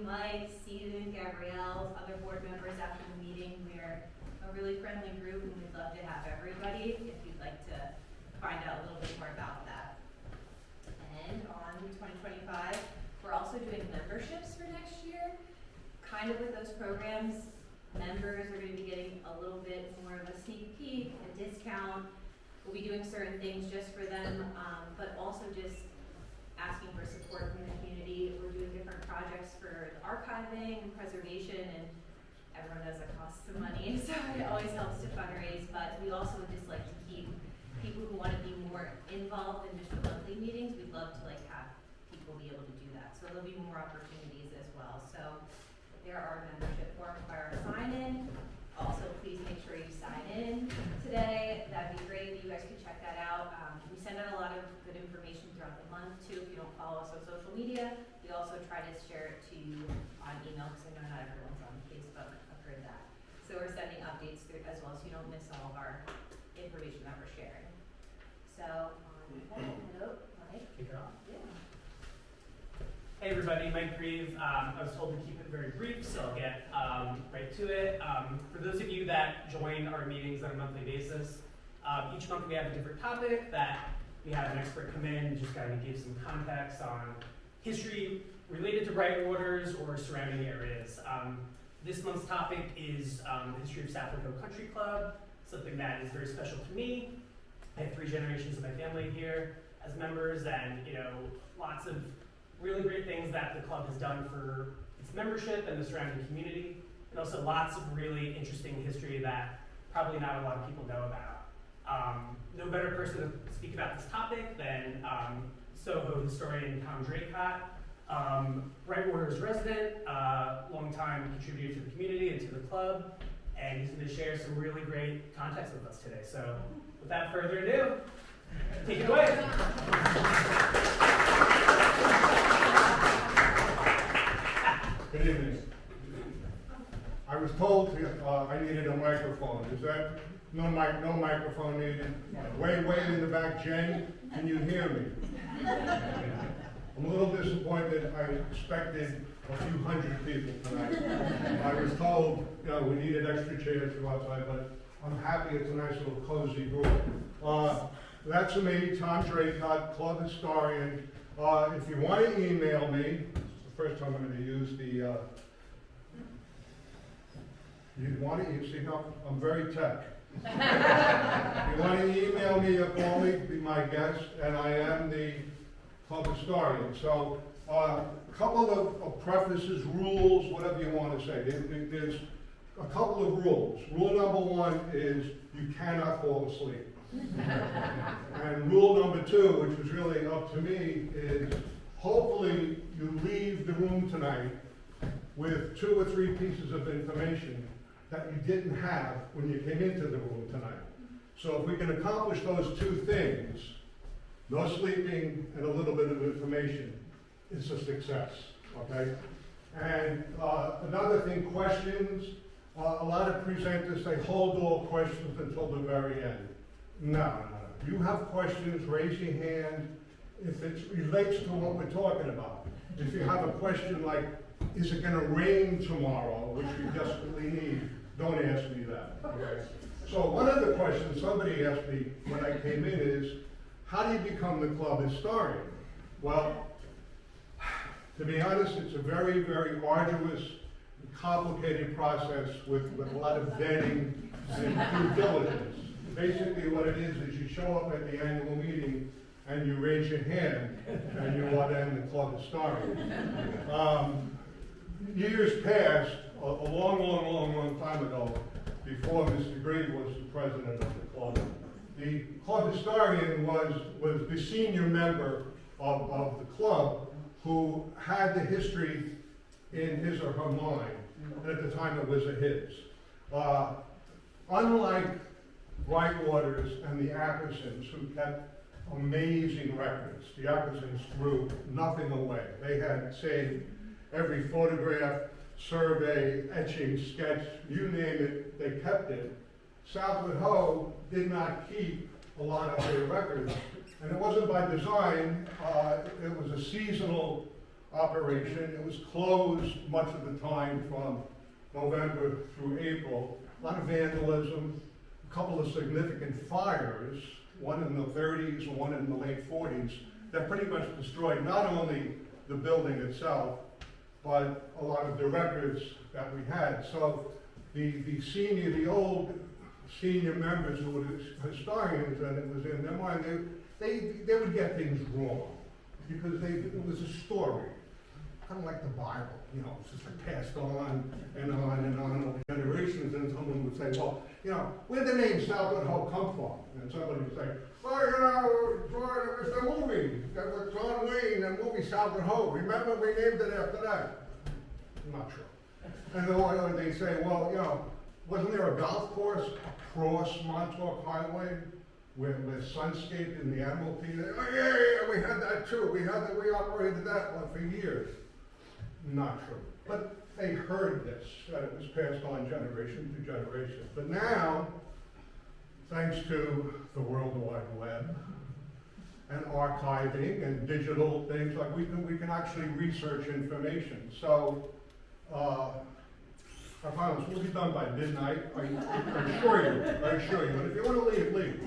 Mike, Steven, Gabrielle, other board members after the meeting. We're a really friendly group and we'd love to have everybody if you'd like to find out a little bit more about that. And on 2025, we're also doing memberships for next year. Kind of with those programs, members are going to be getting a little bit more of a sneak peek, a discount. We'll be doing certain things just for them, but also just asking for support from the community. We're doing different projects for the archiving and preservation, and everyone knows that costs some money, so it always helps to fundraise. But we also would just like to keep people who want to be more involved in just the monthly meetings. We'd love to like have people be able to do that. So there'll be more opportunities as well. So there are membership forms by our sign-in. Also, please make sure you sign in today. That'd be great. You guys can check that out. We send out a lot of good information throughout the month too. If you don't follow us on social media, we also try to share it to you on email because I know not everyone's on Facebook. I've heard that. So we're sending updates through as well, so you don't miss all of our information that we're sharing. So on that note, Mike. Kick it off. Yeah. Hey everybody, Mike Grieve. I was told to keep it very brief, so I'll get right to it. For those of you that join our meetings on a monthly basis, each month we have a different topic that we have an expert come in and just kind of give some context on history related to Brightwaters or surrounding areas. This month's topic is the history of Southward Ho Country Club, something that is very special to me. I have 3 generations of my family here as members, and lots of really great things that the club has done for its membership and the surrounding community, and also lots of really interesting history that probably not a lot of people know about. No better person to speak about this topic than Soho historian Tom Draycott, Brightwaters resident, longtime contributor to the community and to the club, and he's going to share some really great context with us today. So without further ado, take it away. Good evening. I was told I needed a microphone. Is that no microphone needed? Way in the back, Jen, can you hear me? I'm a little disappointed. I expected a few hundred people tonight. I was told we needed extra chairs to outside, but I'm happy it's a nice little cozy group. That's me, Tom Draycott, club historian. If you want to email me, first time I'm going to use the, I'm very tech. You want to email me or call me, be my guest, and I am the club historian. So a couple of prefaces, rules, whatever you want to say. There's a couple of rules. Rule number 1 is you cannot fall asleep. And rule number 2, which was really up to me, is hopefully you leave the room tonight with 2 or 3 pieces of information that you didn't have when you came into the room tonight. So if we can accomplish those 2 things, no sleeping and a little bit of information, it's a success, okay? And another thing, questions. A lot of presenters say hold all questions until the very end. No. You have questions, raise your hand. If it relates to what we're talking about. If you have a question like, is it going to rain tomorrow, which we desperately need, don't ask me that. Okay? So one of the questions somebody asked me when I came in is, how do you become the club historian? Well, to be honest, it's a very, very arduous, complicated process with a lot of vetting and due diligence. Basically what it is you show up at the annual meeting and you raise your hand, and you are then the club historian. Years passed, a long time ago, before Mr. Grady was the president of the club. The club historian was the senior member of the club who had the history in his or her mind, and at the time it was a his. Unlike Brightwaters and the Ackersons, who kept amazing records. The Ackersons threw nothing away. They had saved every photograph, survey, etching, sketch, you name it, they kept it. Southward Ho did not keep a lot of their records, and it wasn't by design. It was a seasonal operation. It was closed much of the time from November through April. A lot of vandalism, a couple of significant fires, one in the 30s and one in the late 40s, that pretty much destroyed not only the building itself, but a lot of the records that we had. So the old senior members who were historians, and it was in their mind, they would get things wrong because it was a story, kind of like the Bible, you know, it's just like passed on and on and on over generations, and someone would say, well, you know, where did the name Southward Ho come from? And somebody would say, well, you know, it was the movie, that was John Wayne, the movie Southward Ho. Remember, we named it after that. I'm not sure. And they say, well, you know, wasn't there a golf course across Montauk Highway where Sunscape in the Admiralty? Oh, yeah, we had that too. We operated that one for years. Not true. But they heard this, that it was passed on generation to generation. But now, thanks to the World Wide Web and archiving and digital things, like we can actually research information. So, I promise we'll be done by midnight. I assure you. But if you want to leave, leave.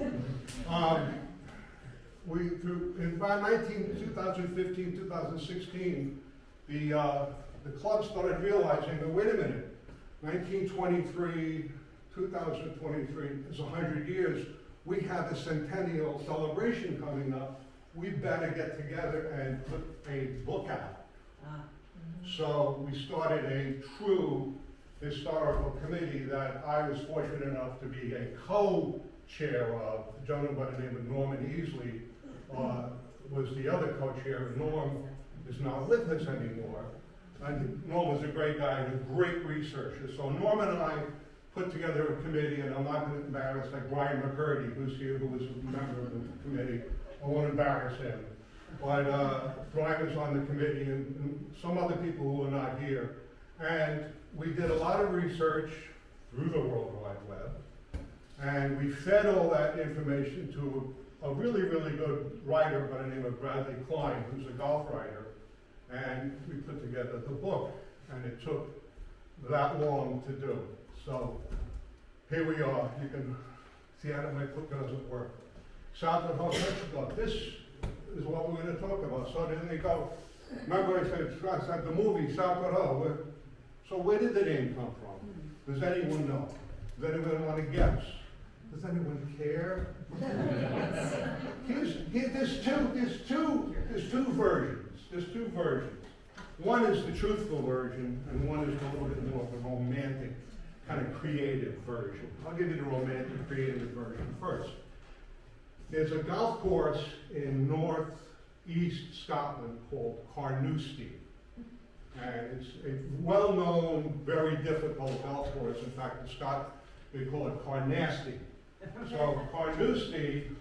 In about 2015, 2016, the club started realizing that, wait a minute, 1923, 2023 is 100 years. We have a centennial celebration coming up. We better get together and put a book out. So we started a true historical committee that I was fortunate enough to be a co-chair of. A gentleman by the name of Norman Easley was the other co-chair. Norm is not with us anymore. And Norm was a great guy and a great researcher. So Norman and I put together a committee, and I'm not going to embarrass like Brian McCurdy, who's here, who was a member of the committee. I won't embarrass him. But Brian was on the committee, and some other people who are not here. And we did a lot of research through the World Wide Web, and we fed all that information to a really, really good writer by the name of Bradley Klein, who's a golf writer, and we put together the book, and it took that long to do. So here we are. You can see how my book doesn't work. Southward Ho, this is what we're going to talk about. So then they go, remember I said the movie Southward Ho. So where did the name come from? Does anyone know? Does anyone want to guess? Does anyone care? There's two versions. One is the truthful version, and one is a little bit more of a romantic, kind of creative version. I'll give you the romantic, creative version first. There's a golf course in northeast Scotland called Carnoustie. And it's a well-known, very difficult golf course. In fact, in Scott, they call it Carnasty. So Carnoustie,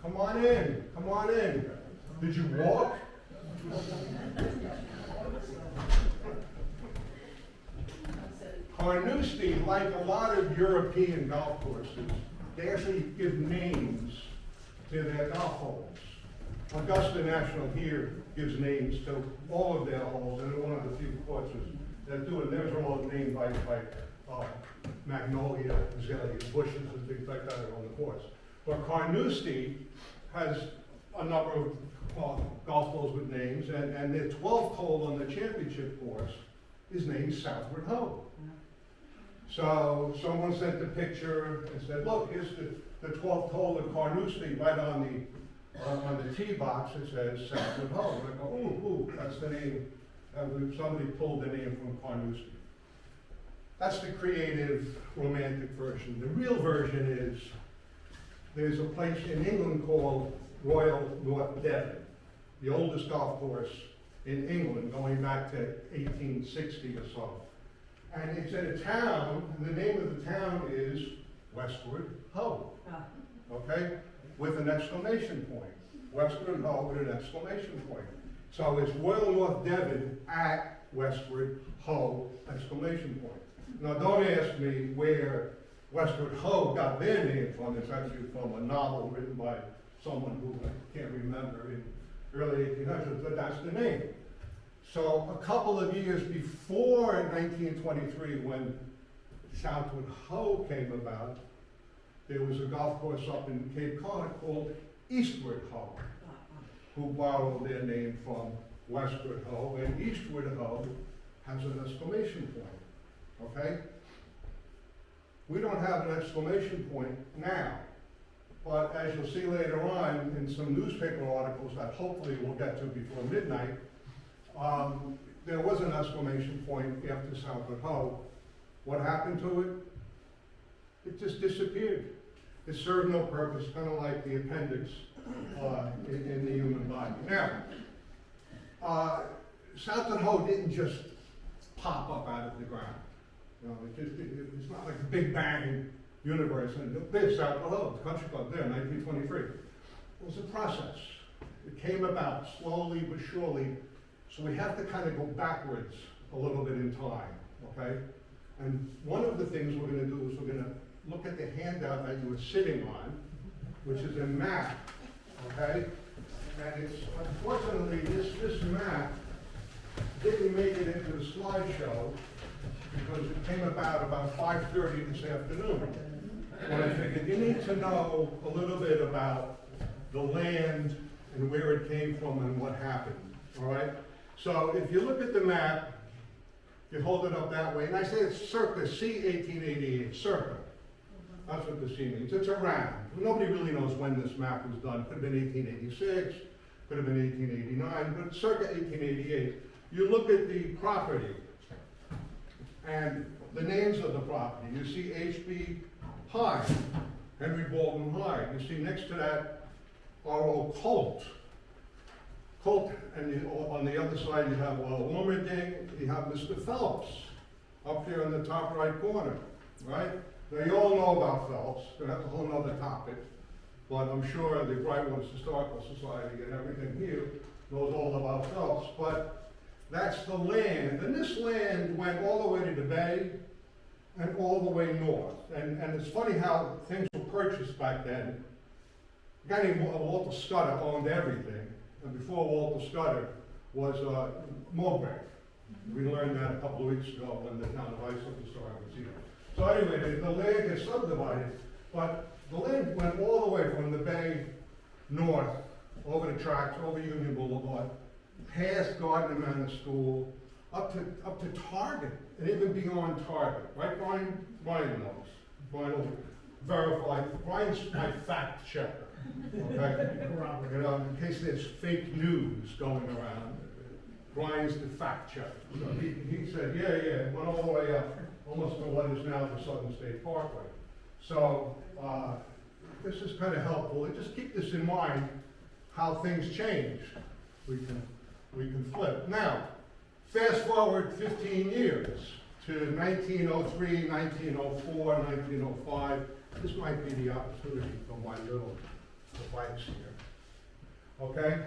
come on in. Did you walk? Carnoustie, like a lot of European golf courses, they actually give names to their golf holes. Augusta National here gives names to all of their holes, and they're one of the few courses that do it. Theirs are all named by magnolia, azalea bushes, and things like that are on the course. But Carnoustie has a number of golf holes with names, and their 12th hole on the championship course is named Southward Ho. So someone sent the picture and said, look, here's the 12th hole at Carnoustie, right on the tee box. It says Southward Ho. And I go, ooh, that's the name. Somebody pulled the name from Carnoustie. That's the creative, romantic version. The real version is, there's a place in England called Royal North Devon, the oldest golf course in England, going back to 1860 or so. And it's in a town, and the name of the town is Westward Ho, okay? With an exclamation point. Westward Ho with an exclamation point. So it's Royal North Devon at Westward Ho, exclamation point. Now don't ask me where Westward Ho got their name from. It's actually from a novel written by someone who I can't remember in early 1800s, but that's the name. So a couple of years before 1923, when Southward Ho came about, there was a golf course up in Cape Cod called Eastward Ho, who borrowed their name from Westward Ho, and Eastward Ho has an exclamation point, okay? We don't have an exclamation point now, but as you'll see later on in some newspaper articles that hopefully we'll get to before midnight, there was an exclamation point after Southward Ho. What happened to it? It just disappeared. It served no purpose, kind of like the appendix in the human body. Now, Southward Ho didn't just pop up out of the ground. You know, it's not like a Big Bang universe. And there's Southward Ho, the country club there, 1923. It was a process. It came about slowly but surely. So we have to kind of go backwards a little bit in time, okay? And one of the things we're going to do is we're going to look at the handout that you were sitting on, which is a map, okay? And it's, unfortunately, this map didn't make it into the slideshow because it came about 5:30 this afternoon. And I figured you need to know a little bit about the land and where it came from and what happened, all right? So if you look at the map, you hold it up that way, and I say it's circa C 1888, circa. That's what the C means. It's around. Nobody really knows when this map was done. Could have been 1886, could have been 1889, but circa 1888. You look at the property and the names of the property. You see H.B. Hyde, Henry Baldwin Hyde. You see next to that R.O. Colt. Colt, and on the other side you have Wilmerding, you have Mr. Phelps up here in the top right corner, right? Now you all know about Phelps, that's a whole other topic, but I'm sure the Brightwaters Historical Society and everything here knows all about Phelps, but that's the land, and this land went all the way to the bay and all the way north. And it's funny how things were purchased back then. A guy named Walter Scudder owned everything. And before Walter Scudder was Mulberry. We learned that a couple of weeks ago when the town of Islip Historic was here. So anyway, the land gets subdivided, but the land went all the way from the bay north, over the tracks, over Union Boulevard, past Gardner Manor School, up to Target, and even beyond Target. Right, Brian? Brian knows. Brian will verify. Brian's my fact checker. Okay? You know, in case there's fake news going around, Brian's the fact checker. So he said, yeah, it went all the way up, almost to what is now the Southern State Parkway. So this is kind of helpful. And just keep this in mind, how things change. We can flip. Now, fast forward 15 years to 1903, 1904, 1905. This might be the opportunity for my little device here. Okay?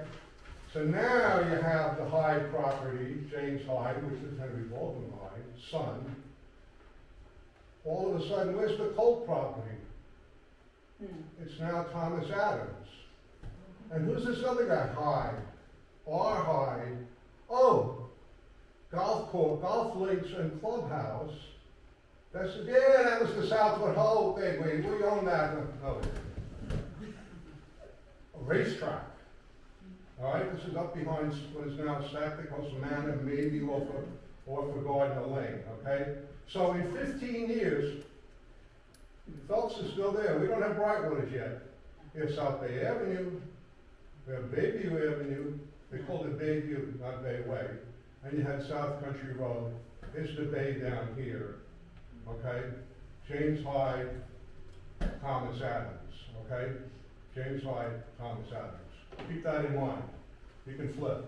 So now you have the Hyde property, James Hyde, which is Henry Baldwin Hyde's son. All of a sudden, where's the Colt property? It's now Thomas Adams. And who's this other guy? Hyde. R. Hyde. Oh, golf course, golf links and clubhouse. That was the Southward Ho thing. We own that. No. A racetrack. All right, this is up behind what is now Stackton Coast Manor, maybe off of Gardner Lane. Okay, so in 15 years, Phelps is still there. We don't have Brightwaters yet. We have South Bay Avenue. We have Bayview Avenue. They called it Bayview, not Bay Way. And you had South Country Road. Here's the bay down here. Okay, James Hyde, Thomas Adams. Okay, James Hyde, Thomas Adams. Keep that in mind. You can flip.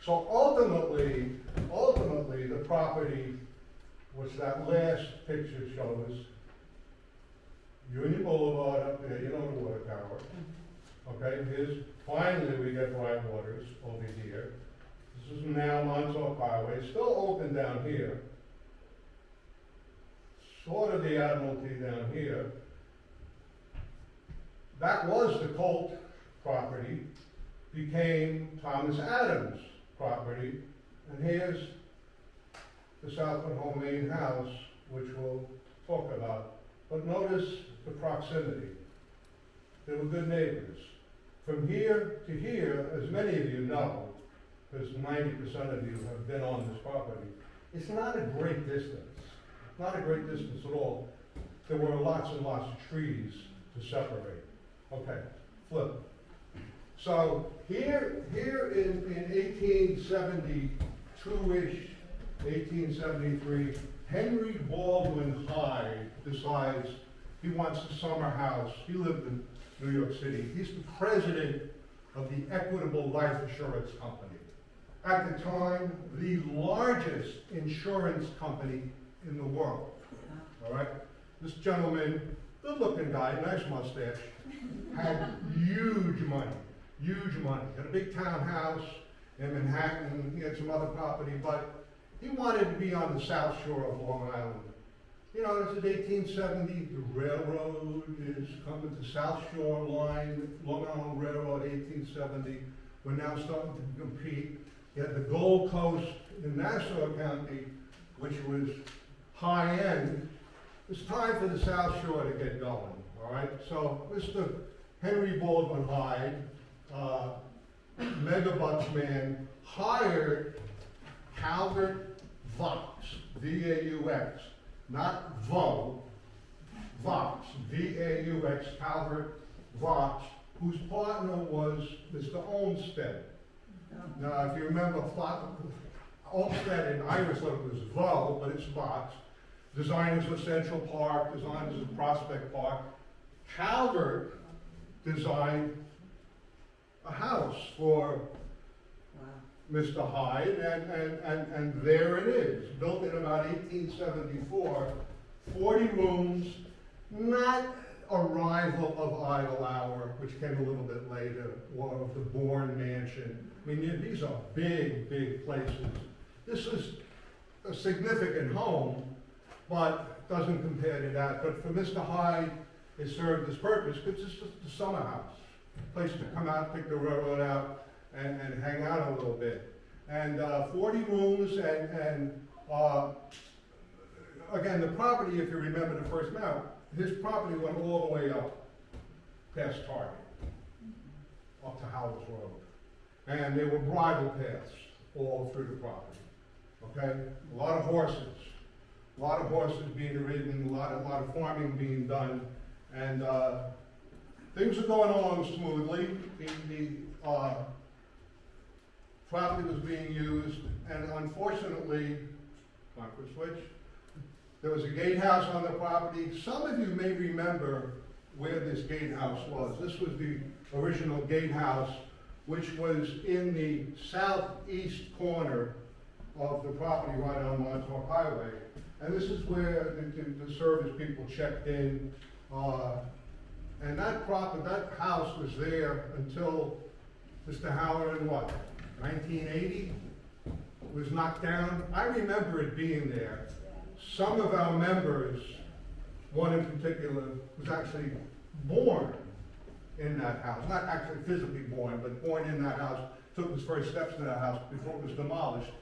So ultimately, the property, which that last picture shows, Union Boulevard up there, you know the water tower. Okay, finally we get Brightwaters over here. This is now Montauk Highway, still open down here. Sort of the Admiralty down here. That was the Colt property. became Thomas Adams' property. And here's the Southward Ho main house, which we'll talk about. But notice the proximity. They were good neighbors. From here to here, as many of you know, because 90% of you have been on this property, it's not a great distance. Not a great distance at all. There were lots and lots of trees to separate. Okay, flip. So here in 1872-ish, 1873, Henry Baldwin Hyde decides he wants a summer house. He lived in New York City. He's the president of the Equitable Life Assurance Company. At the time, the largest insurance company in the world. All right? This gentleman, good-looking guy, nice mustache, had huge money. Huge money. Had a big townhouse in Manhattan. He had some other property, but he wanted to be on the South Shore of Long Island. You know, this is 1870. The railroad is coming to South Shore Line, Long Island Railroad, 1870. We're now starting to compete. You had the Gold Coast in Nassau County, which was high-end. It's time for the South Shore to get going, all right? So Mr. Henry Baldwin Hyde, megabucks man, hired Calvert Vox, V-A-U-X, not Vo, Vox, V-A-U-X, Calvert Vox, whose partner was Mr. Olmsted. Now, if you remember, Olmsted in Irish letter was Vo, but it's Vox. Designers of Central Park, designers of Prospect Park. Calvert designed a house for Mr. Hyde, and there it is, built in about 1874, 40 rooms, not a rival of Idle Hour, which came a little bit later, or of the Bourne Mansion. I mean, these are big, big places. This is a significant home, but doesn't compare to that. But for Mr. Hyde, it served this purpose, because it's just a summer house, a place to come out, pick the railroad out, and hang out a little bit. And 40 rooms, and again, the property, if you remember the first map, his property went all the way up past Target, up to Howells Road. And there were bridle paths all through the property, okay? A lot of horses being ridden, a lot of farming being done, and things are going along smoothly. The property was being used, and unfortunately, there was a gatehouse on the property. Some of you may remember where this gatehouse was. This was the original gatehouse, which was in the southeast corner of the property right on Montauk Highway. And this is where the service people checked in. And that house was there until Mr. Howard in 1980? Was knocked down. I remember it being there. Some of our members, one in particular, was actually born in that house. Not actually physically born, but born in that house. Took his first steps in that house before it was demolished.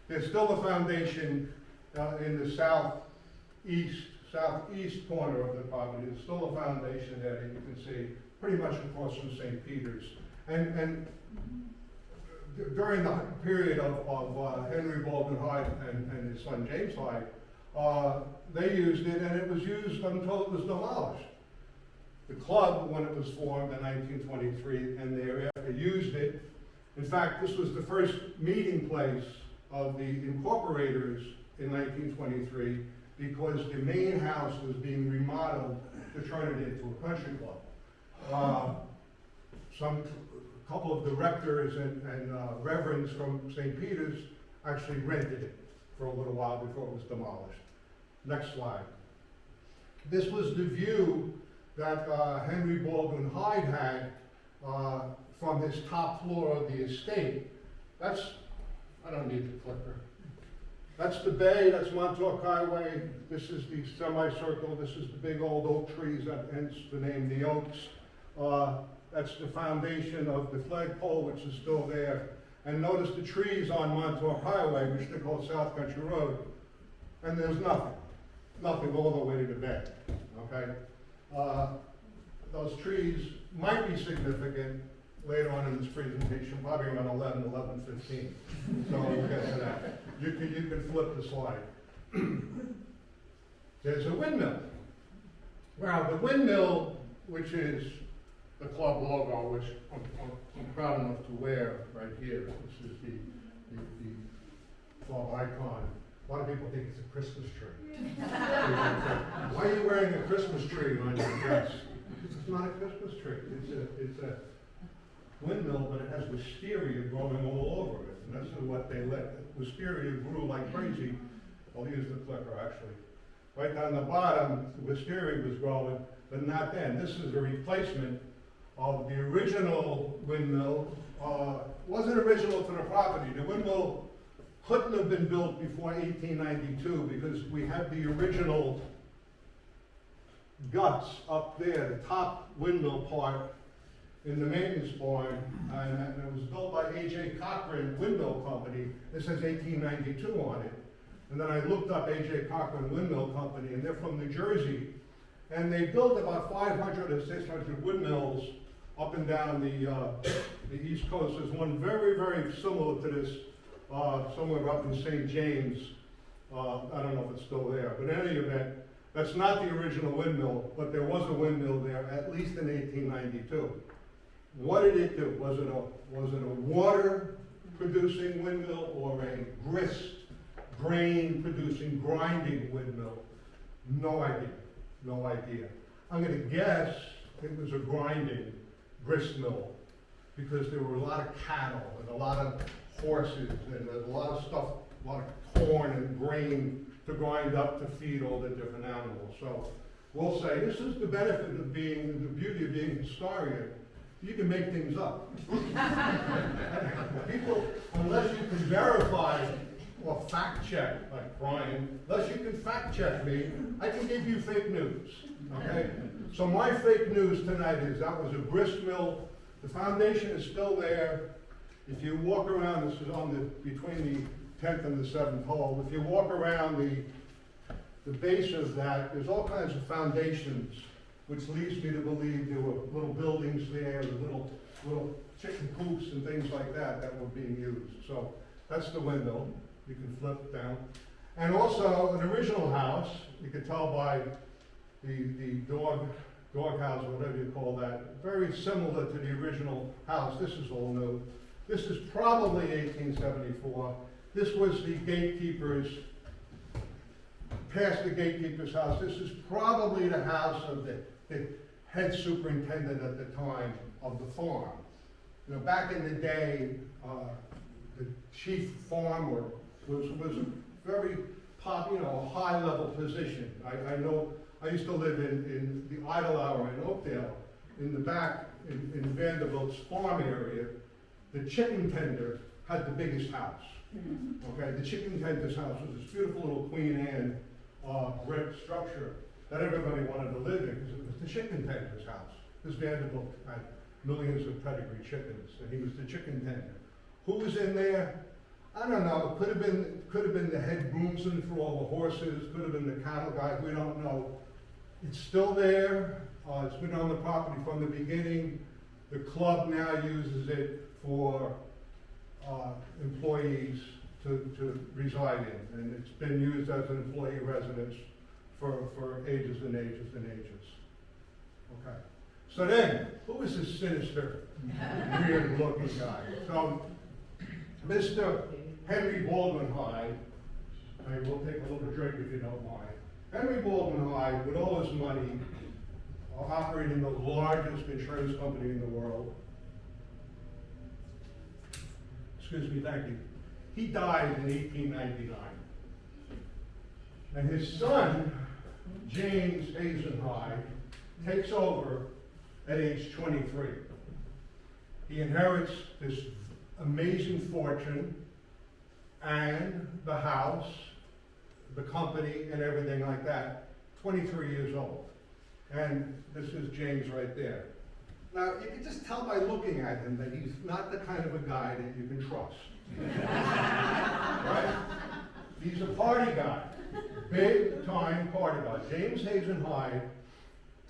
There's still a foundation in the southeast corner of the property. There's still a foundation there that you can see pretty much across from St. Peter's. And during the period of Henry Baldwin Hyde and his son James Hyde, they used it, and it was used until it was demolished. The club, when it was formed in 1923, and thereafter used it. In fact, this was the first meeting place of the incorporators in 1923, because the main house was being remodeled to turn it into a country club. A couple of directors and reverends from St. Peter's actually rented it for a little while before it was demolished. Next slide. This was the view that Henry Baldwin Hyde had from his top floor of the estate. I don't need the clicker. That's the bay, that's Montauk Highway. This is the semicircle, this is the big old oak trees, hence the name the Oaks. that's the foundation of the flagpole, which is still there. And notice the trees on Montauk Highway, which they call South Country Road, and there's nothing all the way to the bank, okay? Those trees might be significant later on in this presentation, probably around 11:15. So we'll get to that. You can flip the slide. There's a windmill. Now, the windmill, which is the club logo, which I'm proud enough to wear right here. This is the club icon. A lot of people think it's a Christmas tree. Why are you wearing a Christmas tree on your dress? It's not a Christmas tree. It's a windmill, but it has wisteria growing all over it. And this is what they let. Wisteria grew like crazy. I'll use the clicker actually. Right down the bottom, the wisteria was growing, but not then. This is a replacement of the original windmill. Wasn't original to the property. The windmill couldn't have been built before 1892 because we have the original guts up there, the top windmill part in the maintenance barn, and it was built by A.J. Cochran Windmill Company. It says 1892 on it. And then I looked up A.J. Cochran Windmill Company, and they're from New Jersey. And they built about 500 or 600 windmills up and down the East Coast. There's one very, very similar to this, somewhere up in St. James. I don't know if it's still there, but in any event, that's not the original windmill, but there was a windmill there, at least in 1892. What did it do? Was it a water-producing windmill or a grist, grain-producing, grinding windmill? No idea. No idea. I'm going to guess it was a grinding grist mill because there were a lot of cattle and a lot of horses and a lot of stuff, a lot of corn and grain to grind up to feed all the different animals. So we'll say this is the benefit of being, the beauty of being a historian. You can make things up. People, unless you can verify or fact check, like Brian, unless you can fact check me, I can give you fake news, okay? So my fake news tonight is that was a grist mill. The foundation is still there. If you walk around, this is on between the 10th and the 7th hole. If you walk around the base of that, there's all kinds of foundations, which leads me to believe there were little buildings there, little chicken coops and things like that that were being used. So that's the windmill. You can flip down. And also an original house, you can tell by the dog house, or whatever you call that, very similar to the original house. This is all new. This is probably 1874. This was the gatekeeper's, past the gatekeeper's house. This is probably the house of the head superintendent at the time of the farm. You know, back in the day, the chief farmer was a very high-level position. I know, I used to live in the Idle Hour in Oakdale. In the back, in Vanderbilt's farm area, the chicken tender had the biggest house. Okay, the chicken tender's house was this beautiful little Queen Anne brick structure that everybody wanted to live in because it was the chicken tender's house. This Vanderbilt had millions of pedigree chickens, and he was the chicken tender. Who was in there? I don't know. It could have been the head groomsman for all the horses. Could have been the cattle guy. We don't know. It's still there. It's been on the property from the beginning. The club now uses it for employees to reside in, and it's been used as an employee residence for ages and ages and ages. Okay. So then, who is this sinister, weird-looking guy? So, Mr. Henry Baldwin Hyde, I will take a little drink if you don't mind. Henry Baldwin Hyde, with all his money, operating the largest insurance company in the world. Excuse me, thank you. He died in 1899. And his son, James Hazen Hyde, takes over at age 23. He inherits this amazing fortune and the house, the company, and everything like that, 23 years old. And this is James right there. Now, you can just tell by looking at him that he's not the kind of a guy that you can trust. Right? He's a party guy, big time party guy. James Hazen Hyde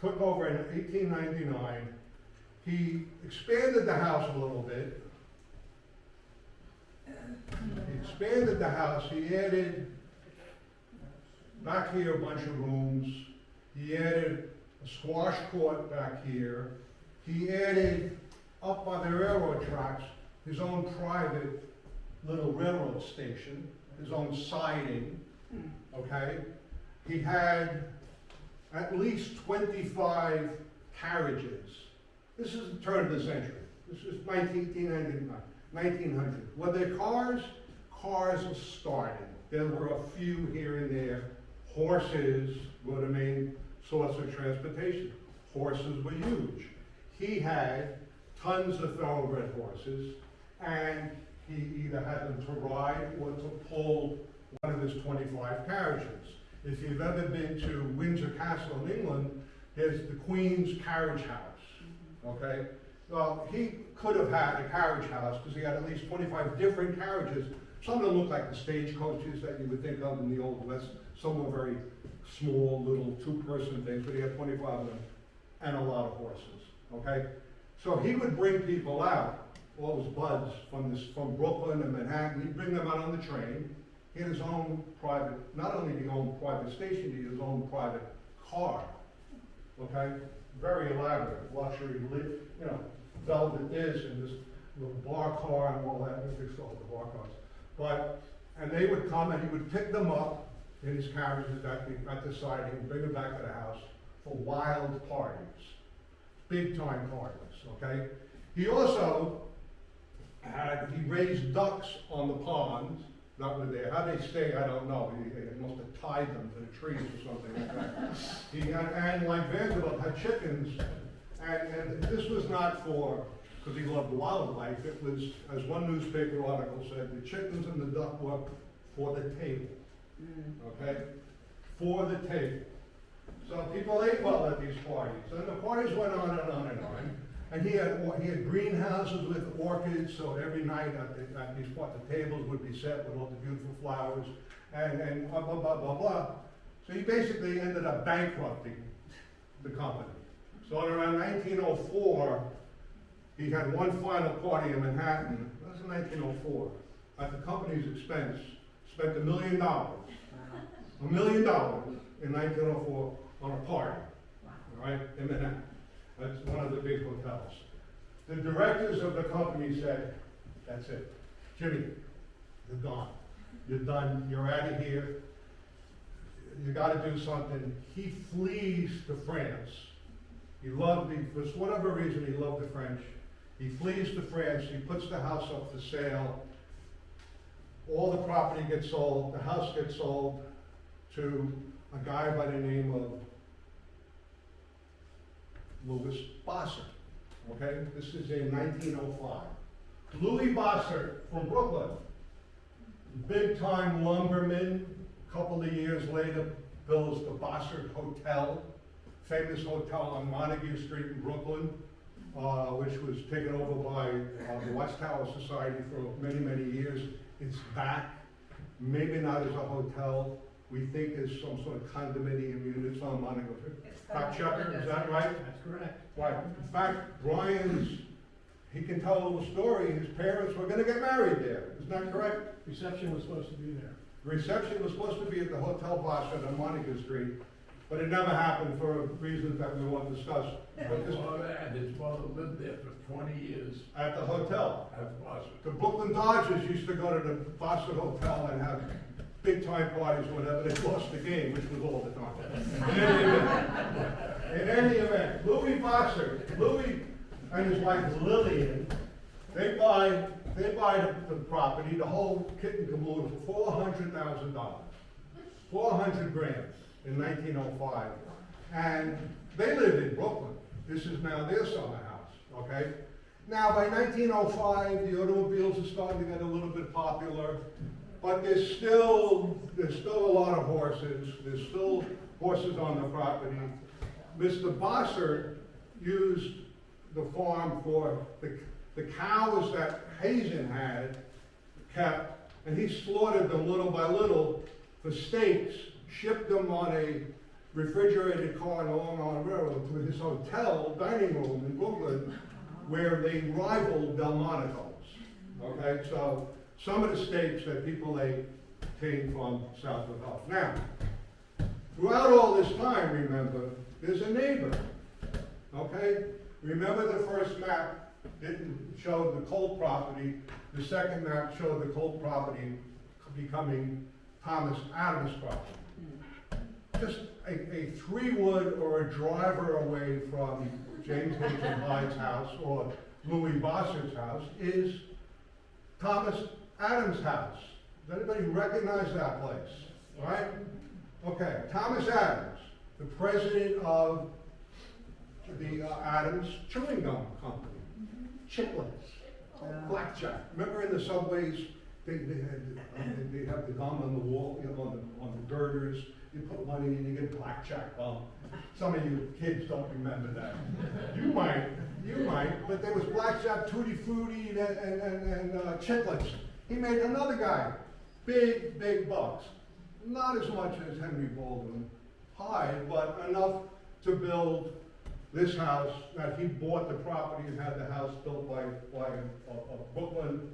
took over in 1899. He expanded the house a little bit. He expanded the house. He added back here a bunch of rooms. He added a squash court back here. He added up by the railroad tracks his own private little railroad station, his own siding, okay? He had at least 25 carriages. This is the turn of the century. This is 1900. Were there cars? Cars were starting. There were a few here and there. Horses were the main source of transportation. Horses were huge. He had tons of thoroughbred horses, and he either had them to ride or to pull one of his 25 carriages. If you've ever been to Windsor Castle in England, there's the Queen's carriage house, okay? Well, he could have had a carriage house because he had at least 25 different carriages. Some of them looked like the stagecoaches that you would think of in the Old West. Some were very small, little two-person things, but he had 25 of them and a lot of horses, okay? So he would bring people out, all his buds from Brooklyn and Manhattan. He'd bring them out on the train. He had his own private, not only did he own private station, he had his own private car, okay? Very elaborate, luxury, velvet this and this little bar car and all that. I think all the bar cars. And they would come and he would pick them up in his carriages at the side and bring them back to the house for wild parties, big time parties, okay? He also he raised ducks on the ponds that were there. How they stay, I don't know. He must have tied them to the trees or something like that. And like Vanderbilt had chickens, and this was not for, because he loved wildlife, it was, as one newspaper article said, the chickens and the duck were for the table, okay? For the table. So people ate well at these parties, and the parties went on and on and on. And he had greenhouses with orchids, so every night at these the tables would be set with all the beautiful flowers, and blah, blah, blah, blah, blah. So he basically ended up bankrupting the company. So around 1904, he had one final party in Manhattan. That was in 1904. At the company's expense, spent $1 million. $1 million in 1904 on a party, all right, in Manhattan. That's one of the big hotels. The directors of the company said, that's it. Jimmy, you're gone. You're done. You're out of here. You got to do something. He flees to France. He loved for whatever reason, he loved the French. He flees to France. He puts the house up for sale. All the property gets sold. The house gets sold to a guy by the name of Louis Bossert, okay? This is in 1905. Louis Bossert from Brooklyn, big time lumberman. A couple of years later, builds the Bossert Hotel, famous hotel on Montague Street in Brooklyn, which was taken over by the Watchtower Society for many, many years. It's back, maybe not as a hotel. We think as some sort of condominium units on Montague. Fact checker, is that right? That's correct. Right. In fact, he can tell a little story. His parents were going to get married there. Isn't that correct? Reception was supposed to be there. The reception was supposed to be at the Hotel Bossert on Montague Street, but it never happened for reasons that we won't discuss. But His father lived there for 20 years at the hotel. at Boston. The Brooklyn Dodgers used to go to the Bossert Hotel and have big time parties whenever they lost the game, which was all the time. In any event, Louis Bossert, and his wife Lillian, they buy the property, the whole kit and caboodle, for $400,000. 400 grand in 1905. And they lived in Brooklyn. This is now their summer house, okay? Now, by 1905, the automobiles are starting to get a little bit popular, but there's still a lot of horses. There's still horses on the property. Mr. Bossert used the farm for the cows that Hazen had kept, and he slaughtered them little by little for steaks, shipped them on a refrigerated car and along on the railroad to his hotel dining room in Brooklyn, where they rivaled Delmonico's. Okay, so some of the steaks that people ate came from Southward Ho. Now, throughout all this time, remember, there's a neighbor. Okay, remember the first map didn't show the Colt property. The second map showed the Colt property becoming Thomas Adams' property. Just a 3-wood or a driver away from James Hazen Hyde's house or Louis Bossert's house is Thomas Adams' house. Does anybody recognize that place? Right? Okay, Thomas Adams, the president of the Adams Chewing Gum Company. Chiclets, blackjack. Remember in the subways, they have the gum on the wall, you know, on the girders. You put money in, you get blackjack gum. Some of you kids don't remember that. You might, but there was blackjack, tutti frutti, and chiclets. He made another guy, big bucks. Not as much as Henry Baldwin Hyde, but enough to build this house, that he bought the property and had the house built by a Brooklyn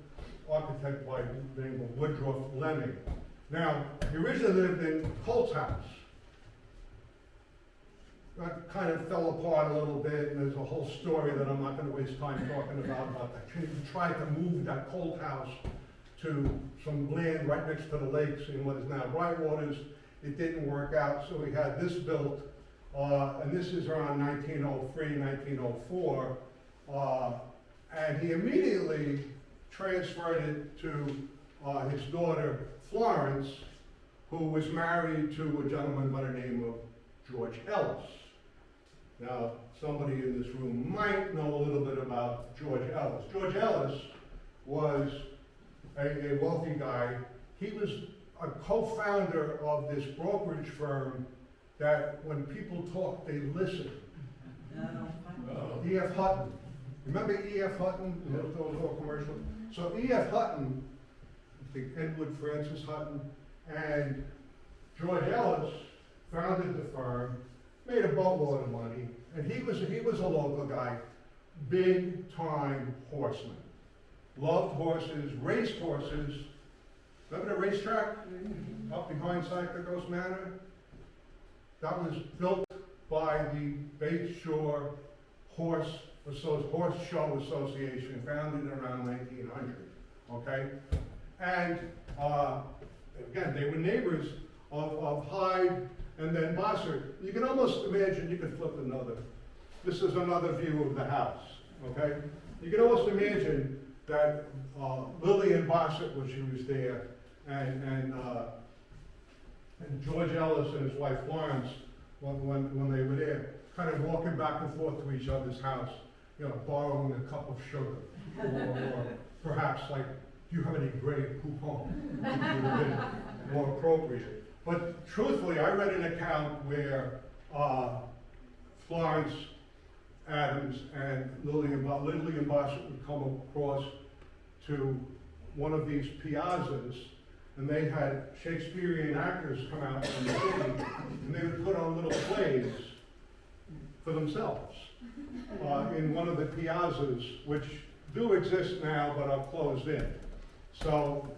architect by the name of Woodruff Lemming. Now, he originally lived in Colt's house. That kind of fell apart a little bit, and there's a whole story that I'm not going to waste time talking about that. He tried to move that Colt house to some land right next to the lakes in what is now Brightwaters. It didn't work out, so we had this built, and this is around 1903, 1904, and he immediately transferred it to his daughter, Florence, who was married to a gentleman by the name of George Ellis. Now, somebody in this room might know a little bit about George Ellis. George Ellis was a wealthy guy. He was a co-founder of this brokerage firm that when people talk, they listen. E.F. Hutton. Remember E.F. Hutton? Those little commercials? So E.F. Hutton, Edward Francis Hutton, and George Ellis founded the firm, made a boatload of money, and he was a local guy, big time horseman. Loved horses, raced horses. Remember the racetrack up behind Sacramento Manor? That was built by the Bay Shore Horse Show Association, founded around 1900. Okay, and again, they were neighbors of Hyde and then Bossert. You can almost imagine, you could flip another. This is another view of the house. Okay, you can almost imagine that Lillian Bossert, when she was there, and George Ellis and his wife Florence, when they were there, kind of walking back and forth to each other's house, you know, borrowing a cup of sugar, or perhaps like, do you have any gray poupon? Would have been more appropriate. But truthfully, I read an account where Florence Adams and Lillian Bossert would come across to one of these piazzas, and they had Shakespearean actors come out from the city, and they would put on little plays for themselves in one of the piazzas, which do exist now but are closed in. So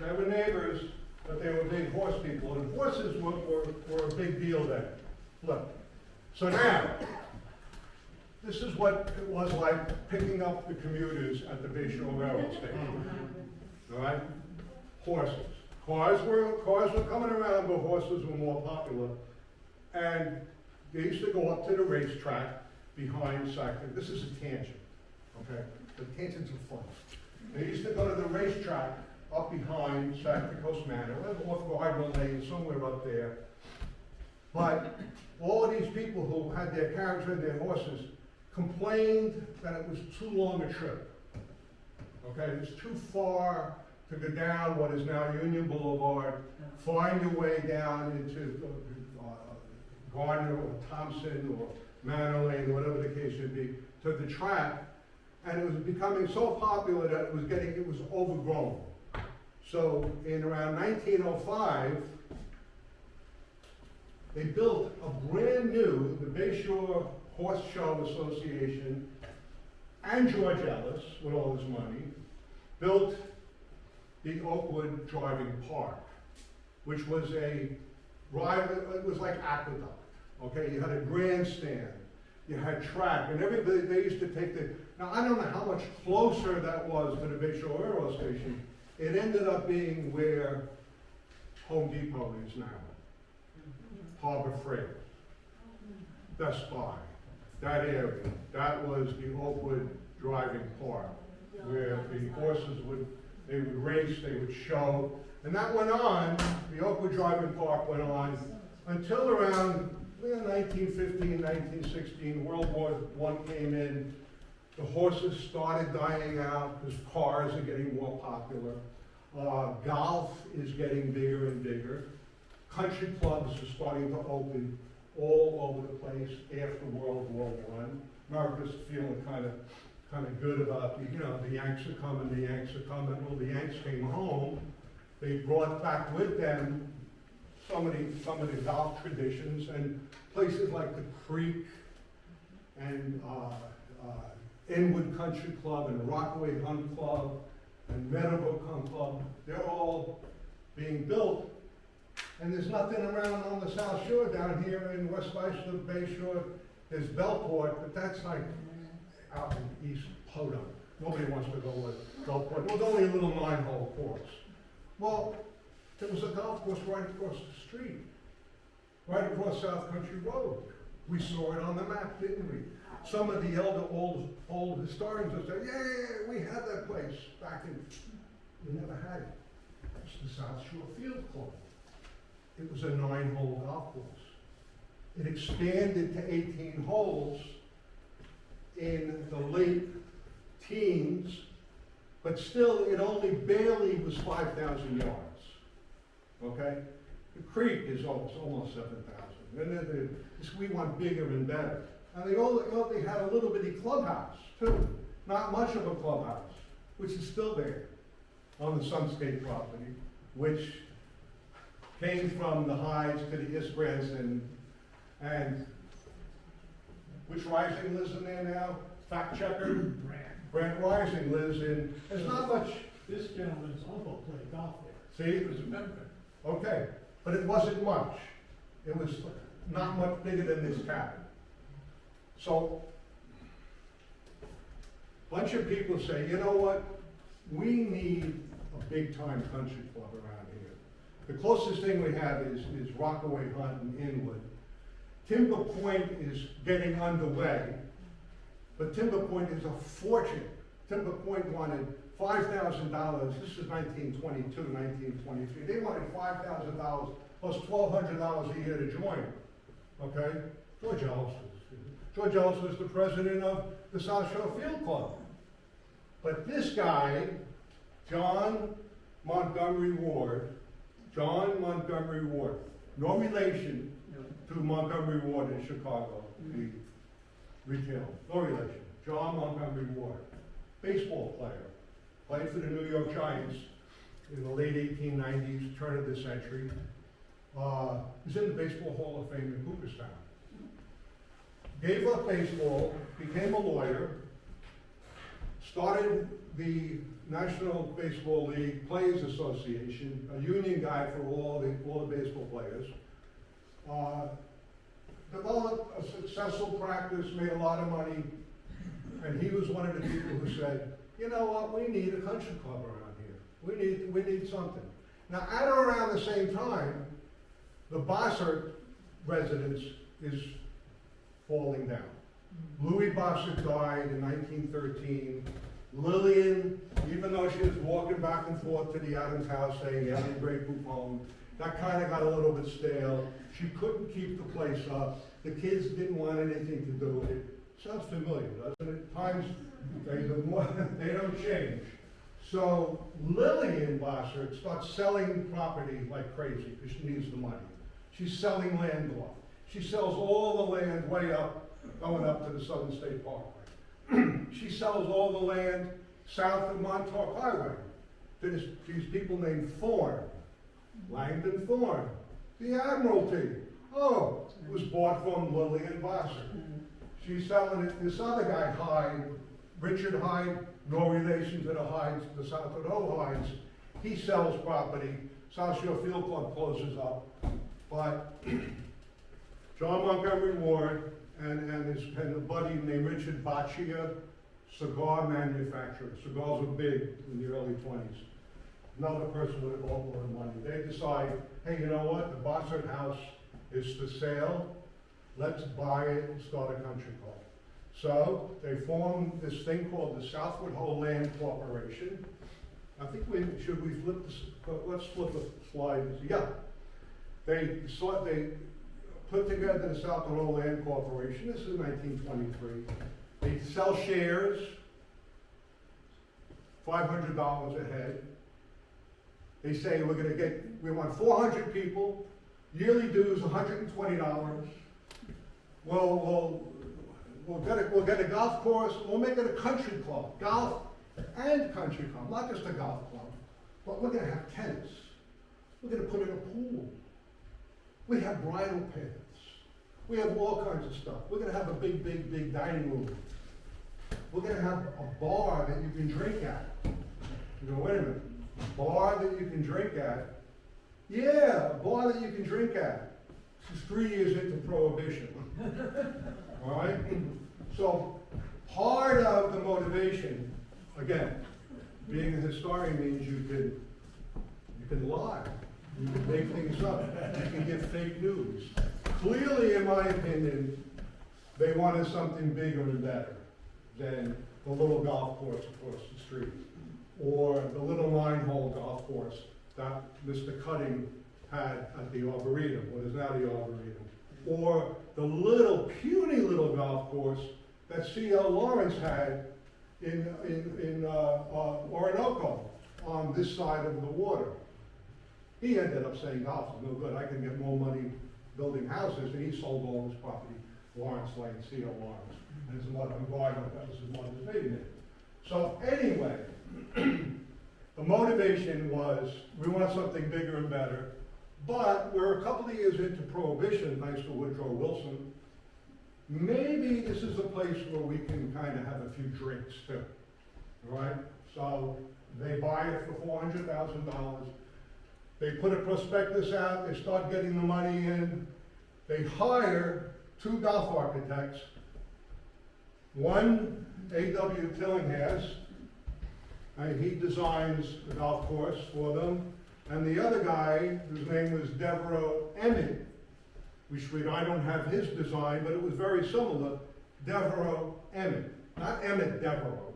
they were neighbors, but they were big horse people, and horses were a big deal then. Look, so now, this is what it was like picking up the commuters at the Bay Shore Railroad Station. All right? Horses. Cars were coming around, but horses were more popular. And they used to go up to the racetrack behind Sacramento. This is a tangent, okay? The tangents are fun. They used to go to the racetrack up behind Sacramento Manor, off Gardner Lane, somewhere up there. But all of these people who had their carriages and their horses complained that it was too long a trip. Okay, it was too far to go down what is now Union Boulevard, find your way down into Gardner or Thompson or Manor Lane, whatever the case should be, to the track. And it was becoming so popular that it was overgrown. So in around 1905, they built a brand new, the Bayshore Horse Show Association, and George Ellis, with all his money, built the Oakwood Driving Park, which was it was like Aqueduct, okay? You had a grandstand, you had track, and everybody, they used to take now I don't know how much closer that was to the Bayshore Railroad Station. It ended up being where Home Depot is now. Harbor Freight, Best Buy, that area, that was the Oakwood Driving Park, where the horses would race, they would show, and that went on, the Oakwood Driving Park went on until around 1915, 1916, World War I came in, the horses started dying out because cars are getting more popular, golf is getting bigger and bigger, country clubs are starting to open all over the place after World War I. America's feeling kind of good about the Yanks are coming, the Yanks are coming. Well, the Yanks came home. They brought back with them some of the golf traditions, and places like the Creek and Inwood Country Club and Rockaway Hunt Club and Meadowbrook Hunt Club. They're all being built. And there's nothing around on the South Shore down here in West Islip Bay Shore. There's Bellport, but that's like out in East Podunk. Nobody wants to go with Bellport. It was only a little 9-hole course. Well, there was a golf course right across the street, right across South Country Road. We saw it on the map, didn't we? Some of the old historians will say, yeah, we had that place back in, we never had it. It's the South Shore Field Club. It was a 9-hole golf course. It expanded to 18 holes in the late teens, but still it only barely was 5,000 yards, okay? The Creek is almost 7,000. And we want bigger and better. And they only had a little bitty clubhouse, too. Not much of a clubhouse, which is still there on the Sunscape property, which came from the Hydes to the Isbrands, and which Rising lives in there now? Fact checker? Brent Rising lives in, there's not much. This gentleman's uncle played golf there. See? He was a member. Okay, but it wasn't much. It was not much bigger than this cabin. So, a bunch of people say, you know what? We need a big-time country club around here. The closest thing we have is Rockaway Hunt and Inwood. Timber Point is getting underway, but Timber Point is a fortune. Timber Point wanted $5,000, this is 1922, 1923. They wanted $5,000 plus $1,200 a year to join, okay? George Ellis was the president of the South Shore Field Club. But this guy, John Montgomery Ward, no relation to Montgomery Ward in Chicago, the retailer, no relation. John Montgomery Ward, baseball player, played for the New York Giants in the late 1890s, turn of the century. He's in the Baseball Hall of Fame in Cooperstown. Gave up baseball, became a lawyer, started the National Baseball League Players Association, a union guy for all the baseball players. Developed a successful practice, made a lot of money, and he was one of the people who said, you know what, we need a country club around here. We need something. Now, at or around the same time, the Bossert residence is falling down. Louis Bossert died in 1913. Lillian, even though she was walking back and forth to the Adams house saying, yeah, the great group home, that kind of got a little bit stale. She couldn't keep the place up. The kids didn't want anything to do with it. Sounds familiar, doesn't it? Times, they don't change. So Lillian Bossert starts selling property like crazy because she needs the money. She's selling land off. She sells all the land way up going up to the Southern State Parkway. She sells all the land south of Montauk Highway to these people named Thorne, Langdon Thorne, the Admiralty. Oh, it was bought from Lillian Vassar. She's selling it, this other guy, Hyde, Richard Hyde, no relation to the Hydes, the Southward Ho Hydes. He sells property. South Shore Field Club closes up. But John Montgomery Ward and a buddy named Richard Baccia, cigar manufacturer. Cigars were big in the early 20s. Another person with a lot more money. They decide, hey, you know what? The Bossard House is for sale. Let's buy it and start a country club. So they formed this thing called the Southward Ho Land Corporation. I think should we flip this? Let's flip the slide. Yeah. They put together the Southward Ho Land Corporation. This is 1923. They sell shares, $500 a head. They say we want 400 people, yearly dues $120. We'll get a golf course, we'll make it a country club, golf and country club, not just a golf club. But we're gonna have tennis. We're gonna put in a pool. We have bridal paths. We have all kinds of stuff. We're gonna have a big dining room. We're gonna have a bar that you can drink at. You go, wait a minute, a bar that you can drink at? Yeah, a bar that you can drink at. This is 3 years into Prohibition. All right? So part of the motivation, again, being a historian means you can lie. You can make things up. You can give fake news. Clearly, in my opinion, they wanted something bigger and better than the little golf course across the street, or the little 9-hole golf course that Mr. Cutting had at the Arboretum, what is now the Arboretum, or the puny little golf course that C.L. Lawrence had in Orinoco on this side of the water. He ended up saying golf is no good. I can get more money building houses, and he sold all his property, Lawrence Lane, C.L. Lawrence. And his mother, that was his mother's maiden name. So anyway, the motivation was we want something bigger and better, but we're a couple of years into Prohibition, thanks to Woodrow Wilson. Maybe this is a place where we can kind of have a few drinks too, all right? So they buy it for $400,000. They put a prospectus out, they start getting the money in, they hire 2 golf architects, one A.W. Tillinghast, and he designs the golf course for them, and the other guy, whose name was Devereux Emmett, I don't have his design, but it was very similar, Devereux Emmett, not Emmett Devereux,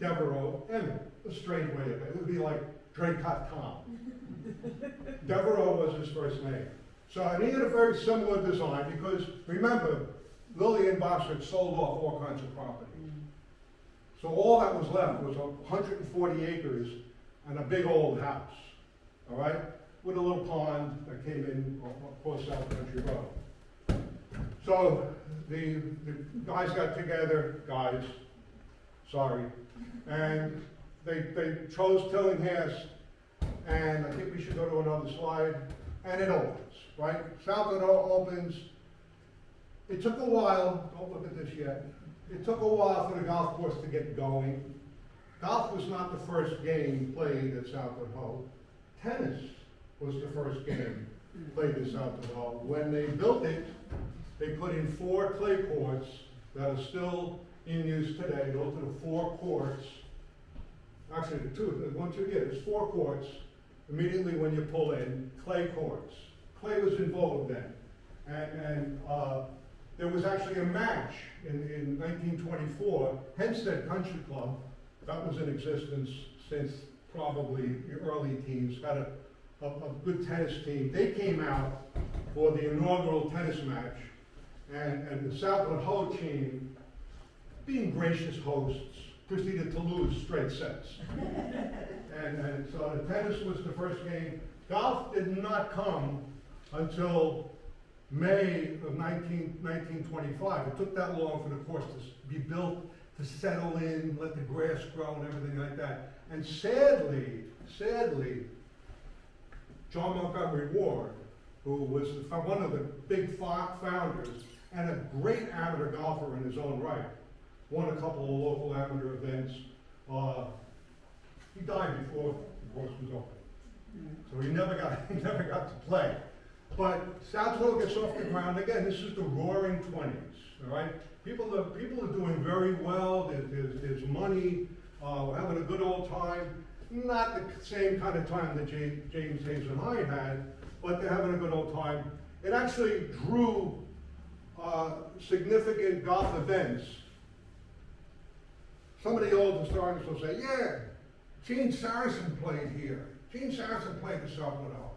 Devereux Emmett, a strange way of it. It would be like Draycott Tom. Devereux was his first name. So, and he had a very similar design because, remember, Lillian Vassar sold off all kinds of property. So all that was left was 140 acres and a big old house, all right, with a little pond that came in across South Country Road. So the guys got together, and they chose Tillinghast, and I think we should go to another slide, and it opens, right? Southward Ho opens. It took a while, don't look at this yet, it took a while for the golf course to get going. Golf was not the first game played at Southward Ho. Tennis was the first game played at Southward Ho. When they built it, they put in 4 clay courts that are still in use today. Those are the 4 courts. Actually, there's 4 courts. Immediately when you pull in, clay courts. Clay was involved then. And there was actually a match in 1924, Hempstead Country Club, that was in existence since probably the early teens, had a good tennis team. They came out for the inaugural tennis match, and the Southward Ho team, being gracious hosts, proceeded to lose straight sets. and so the tennis was the first game. Golf did not come until May of 1925. It took that long for the course to be built, to settle in, let the grass grow and everything like that. And sadly, John Montgomery Ward, who was one of the big founders and a great amateur golfer in his own right, won a couple of local amateur events. He died before the course was open, so he never got to play. But South Hill gets off the ground again. This is the Roaring '20s, all right. People are doing very well. There's money. We're having a good old time. Not the same kind of time that James Hayes and Hyde had, but they're having a good old time. It actually drew significant golf events. Some of the old historians will say, yeah, Gene Saracen played here. Gene Saracen played the Southward Ho.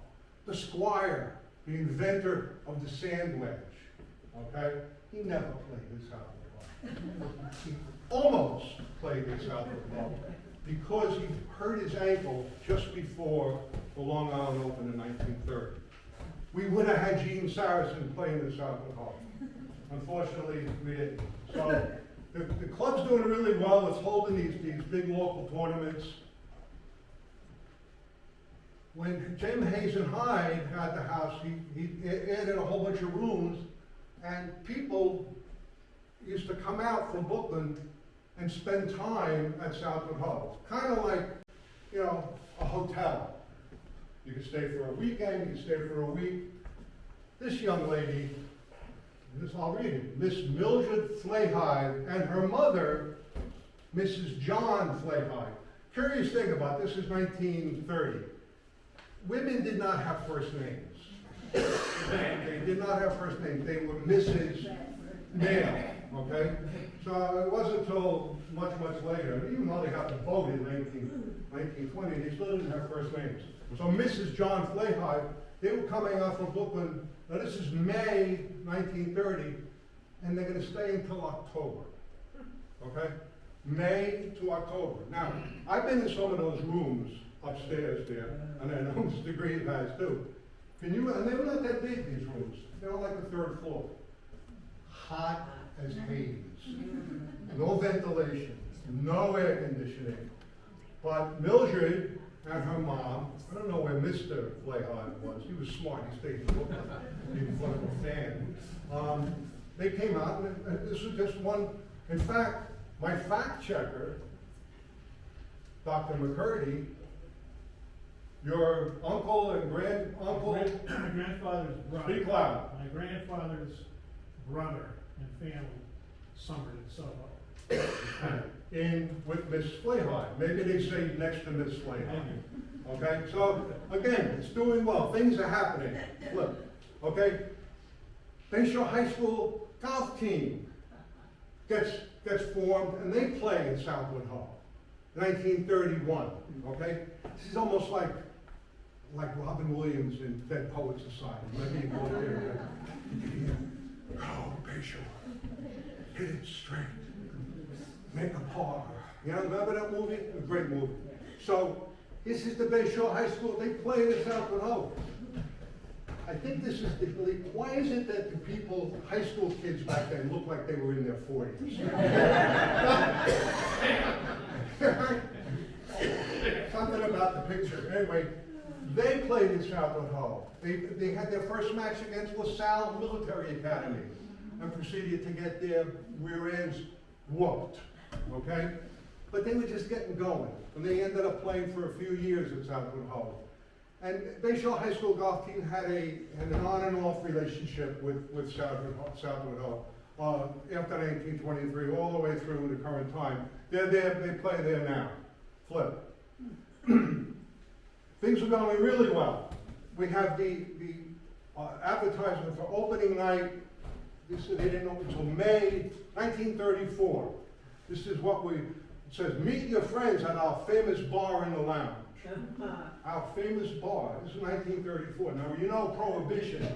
The Squire, the inventor of the sand wedge, okay? He never played the Southward Ho. He almost played the Southward Ho because he hurt his ankle just before the Long Island Open in 1930. We would have had Gene Saracen playing the Southward Ho. Unfortunately, we didn't. So the club's doing really well. It's holding these big local tournaments. When Jim Hayes and Hyde had the house, he added a whole bunch of rooms, and people used to come out from Brooklyn and spend time at Southward Ho. Kind of like, you know, a hotel. You could stay for a weekend, you could stay for a week. This young lady, I'll read it, Miss Mildred Flayhyde and her mother, Mrs. John Flayhyde. Curious thing about this is 1930. Women did not have first names. They did not have first names. They were Mrs. Male, okay? So it wasn't until much later, even though they got the vote in 1920, they still didn't have first names. So Mrs. John Flayhyde, they were coming out from Brooklyn. Now this is May 1930, and they're going to stay until October, okay? May to October. Now, I've been in some of those rooms upstairs there, and I know Mr. Green has too. And they were not that big, these rooms. They were like the third floor. Hot as Hades. No ventilation, no air conditioning. But Mildred and her mom, I don't know where Mr. Flayhyde was. He was smart. He stayed in Brooklyn in front of a fan. They came out, and this was just one. In fact, my fact checker, Dr. McCurdy, your uncle and granduncle. My grandfather's brother. Speak loud. My grandfather's brother and family summered in Soho. In with Miss Flayhyde. Maybe they say next to Miss Flayhyde. Okay, so again, it's doing well. Things are happening. Look, okay, Bayshore High School golf team gets formed, and they play in Southward Ho, 1931. Okay, this is almost like Robin Williams in Dead Poets Society. Maybe you go there. Oh, Bayshore, hit it straight. Make a par. You know, remember that movie? A great movie. So, this is the Bayshore High School. They play in Southward Ho. I think this is why is it that the people, high school kids back then, looked like they were in their 40s? Something about the picture. Anyway, they played in Southward Ho. They had their first match against LaSalle Military Academy and proceeded to get their rear ends whooped. Okay? But they were just getting going. And they ended up playing for a few years at Southward Ho. And Bayshore High School golf team had an on and off relationship with Southward Ho after 1923, all the way through the current time. They're there, they play there now. Flip. Things are going really well. We have the advertisement for opening night. They didn't open until May 1934. This is what it says, meet your friends at our famous bar in the lounge. Our famous bar, this is 1934. Now, you know Prohibition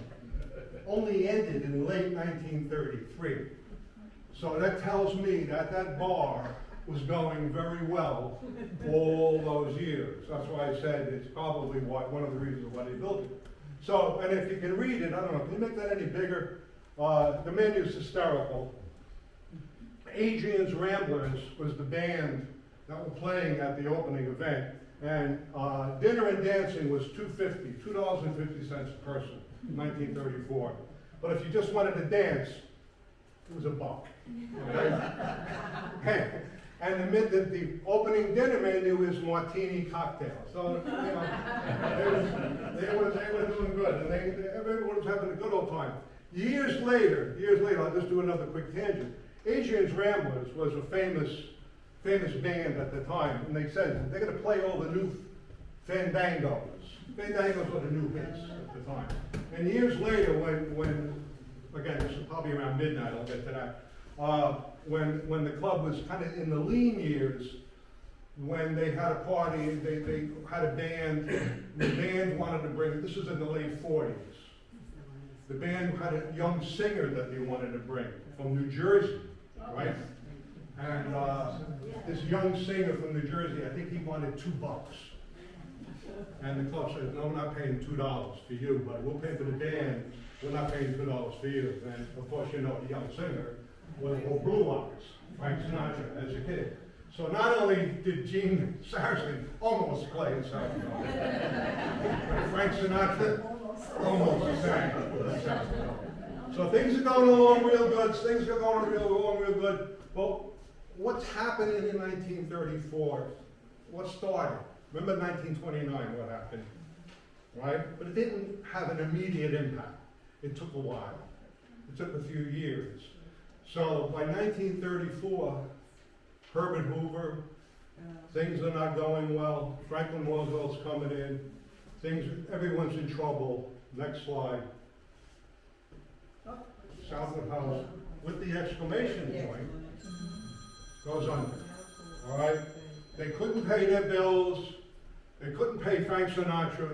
only ended in late 1933. So that tells me that that bar was going very well all those years. That's why I said it's probably one of the reasons why they built it. So, and if you can read it, I don't know, can you make that any bigger? The menu's hysterical. Adrian's Ramblers was the band that were playing at the opening event, and dinner and dancing was $2.50 a person in 1934. But if you just wanted to dance, it was $1. Okay? And the opening dinner menu is martini cocktail. So, you know, they were doing good, and everyone was having a good old time. Years later, I'll just do another quick tangent. Adrian's Ramblers was a famous band at the time, and they said they're going to play all the new fandangos. Fandangos were the new hits at the time. And years later, when again, this is probably around midnight, I'll get to that, when the club was kind of in the lean years, when they had a party, they had a band, the band wanted to bring, this was in the late 40s, the band had a young singer that they wanted to bring from New Jersey, right? And this young singer from New Jersey, I think he wanted $2. And the club said, no, we're not paying $2 for you, but we'll pay for the band. We're not paying $2 for you. And of course, you know, the young singer was Blue Eyes, Frank Sinatra, as a kid. So not only did Gene Saracen almost play in Southward Ho, but Frank Sinatra almost sang. So things are going along real good. Things are going along real good. Well, what's happening in 1934? What started? Remember 1929, what happened, right? But it didn't have an immediate impact. It took a while. It took a few years. So by 1934, Herbert Hoover, things are not going well. Franklin Roosevelt's coming in. Everyone's in trouble. Next slide. Southward Ho, with the exclamation point, goes under. All right? They couldn't pay their bills. They couldn't pay Frank Sinatra.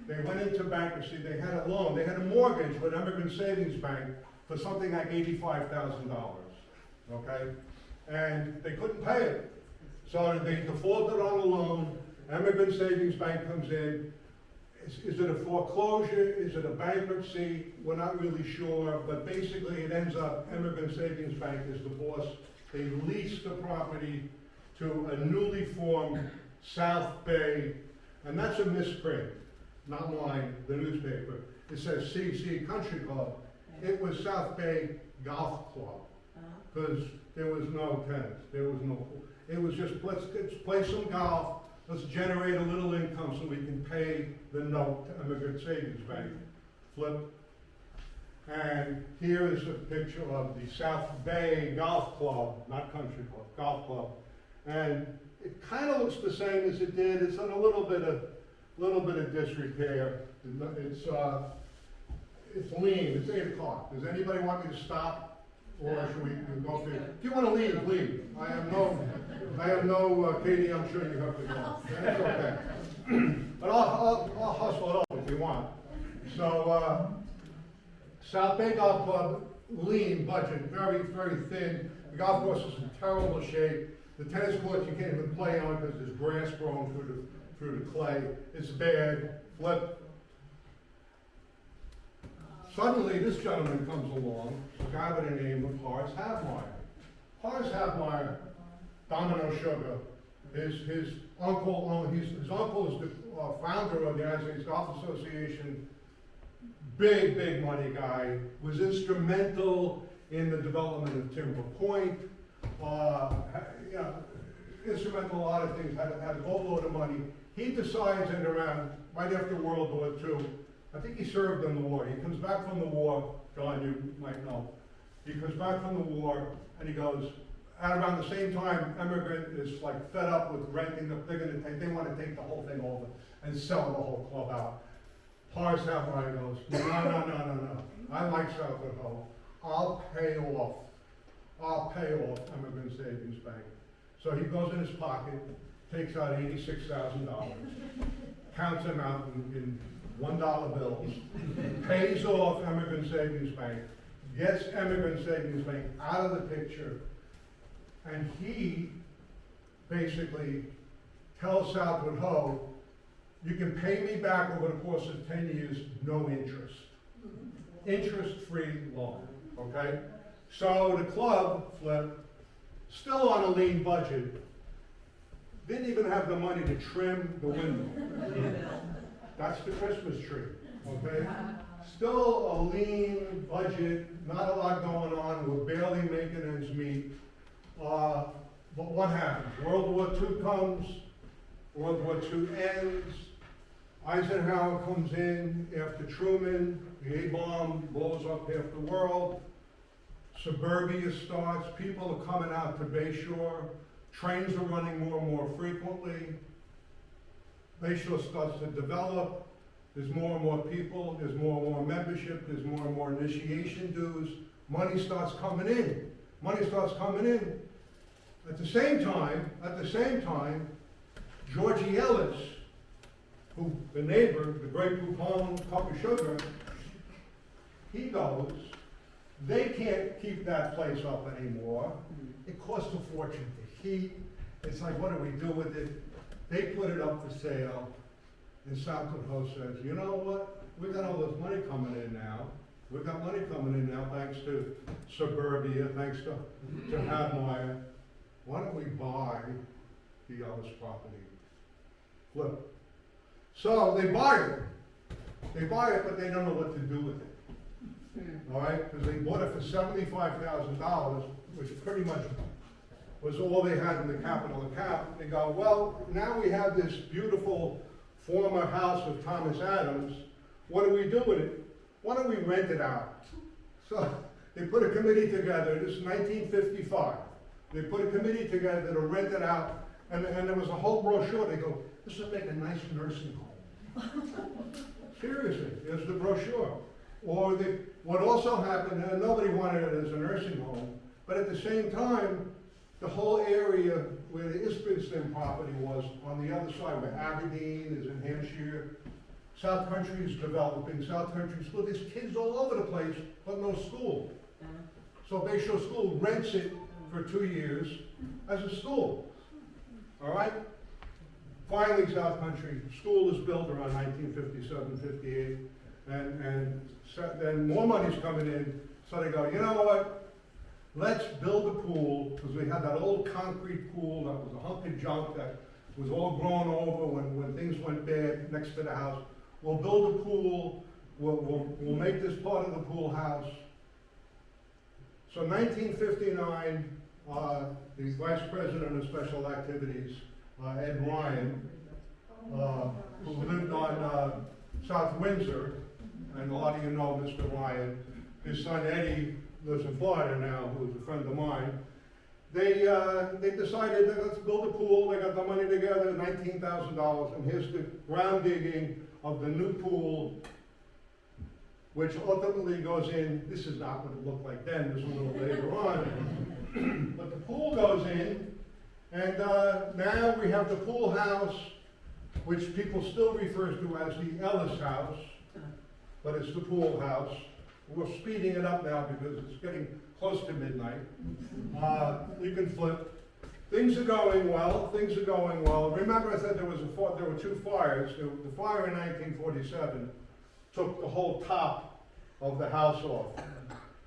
They went into bankruptcy. They had a loan. They had a mortgage with Emigrant Savings Bank for something like $85,000. Okay? And they couldn't pay it. So they defaulted on the loan. Emigrant Savings Bank comes in. Is it a foreclosure? Is it a bankruptcy? We're not really sure, but basically it ends up Emigrant Savings Bank is the boss. They lease the property to a newly formed South Bay, and that's a misprint, not mine, the newspaper. It says CC Country Club. It was South Bay Golf Club, because there was no tennis, it was just, let's play some golf, let's generate a little income so we can pay the note to Emigrant Savings Bank. Flip. And here is a picture of the South Bay Golf Club, not Country Club, Golf Club. And it kind of looks the same as it did. It's in a little bit of disrepair. It's lean. It's 8 o'clock. Does anybody want me to stop, or should we go through? If you want to leave, leave. I have no, Katie. I'm sure you have to go. That's okay. But I'll hustle it up if you want. So South Bay Golf Club, lean budget, very, very thin. The golf course is in terrible shape. The tennis courts you can't even play on because there's grass growing through the clay. It's bad. Flip. Suddenly, this gentleman comes along, a guy by the name of Horace Havmeyer. Horace Havmeyer, Domino Sugar, his uncle is the founder of the United States Golf Association. Big money guy, was instrumental in the development of Timber Point. Instrumental in a lot of things, had a boatload of money. He decides right after World War II, I think he served in the war. He comes back from the war, John, you might know. He comes back from the war and he goes, at around the same time, Emigrant is like fed up with renting, they want to take the whole thing over and sell the whole club out. Horace Havmeyer goes, no. I like Southward Ho. I'll pay off Emigrant Savings Bank. So he goes in his pocket, takes out $86,000, counts them out in $1 bills, pays off Emigrant Savings Bank, gets Emigrant Savings Bank out of the picture, and he basically tells Southward Ho, You can pay me back over the course of 10 years, no interest. Interest-free loan, okay? So the club, Flip, still on a lean budget, didn't even have the money to trim the window. That's the Christmas tree, okay? Still a lean budget, not a lot going on, we're barely making ends meet. But what happens? World War II comes, World War II ends, Eisenhower comes in after Truman, the A-bomb blows up half the world, suburbia starts, people are coming out to Bayshore, trains are running more and more frequently, Bayshore starts to develop, there's more and more people, there's more and more membership, there's more and more initiation dues, money starts coming in, At the same time, Georgie Ellis, who, the neighbor, the great Poupon, cup of sugar, he goes, they can't keep that place up anymore. It costs a fortune to heat. It's like, what do we do with it? They put it up for sale. And Southward Ho says, you know what? We got all this money coming in now. We've got money coming in now thanks to suburbia, thanks to Hadmeyer. Why don't we buy the Ellis property? Flip. So they buy it. But they don't know what to do with it. All right? Because they bought it for $75,000, which pretty much was all they had in the capital account. They go, well, now we have this beautiful former house of Thomas Adams. What do we do with it? Why don't we rent it out? So they put a committee together. This is 1955. They put a committee together to rent it out, and there was a whole brochure. They go, this would make a nice nursing home. Seriously, there's the brochure. Or what also happened, and nobody wanted it as a nursing home, but at the same time, the whole area where the Isbinston property was on the other side, where Aberdeen is in Hampshire, South Country is developing, South Country School, there's kids all over the place, but no school. So Bayshore School rents it for 2 years as a school, all right? Finally, South Country School is built around 1957, 58, and then more money's coming in, so they go, you know what? Let's build a pool, because we had that old concrete pool that was a hunk of junk that was all grown over when things went bad next to the house. We'll build a pool, we'll make this part of the pool house. So 1959, the Vice President of Special Activities, Ed Ryan, who lived on South Windsor, and a lot of you know Mr. Ryan, his son Eddie lives in Florida now, who's a friend of mine. They decided that let's build a pool. They got the money together, $19,000, and here's the ground digging of the new pool, which ultimately goes in. This is not what it looked like then. This is a little later on. But the pool goes in, and now we have the pool house, which people still refer to as the Ellis House, but it's the pool house. We're speeding it up now because it's getting close to midnight. You can flip. Things are going well. Remember I said there were two fires. The fire in 1947 took the whole top of the house off.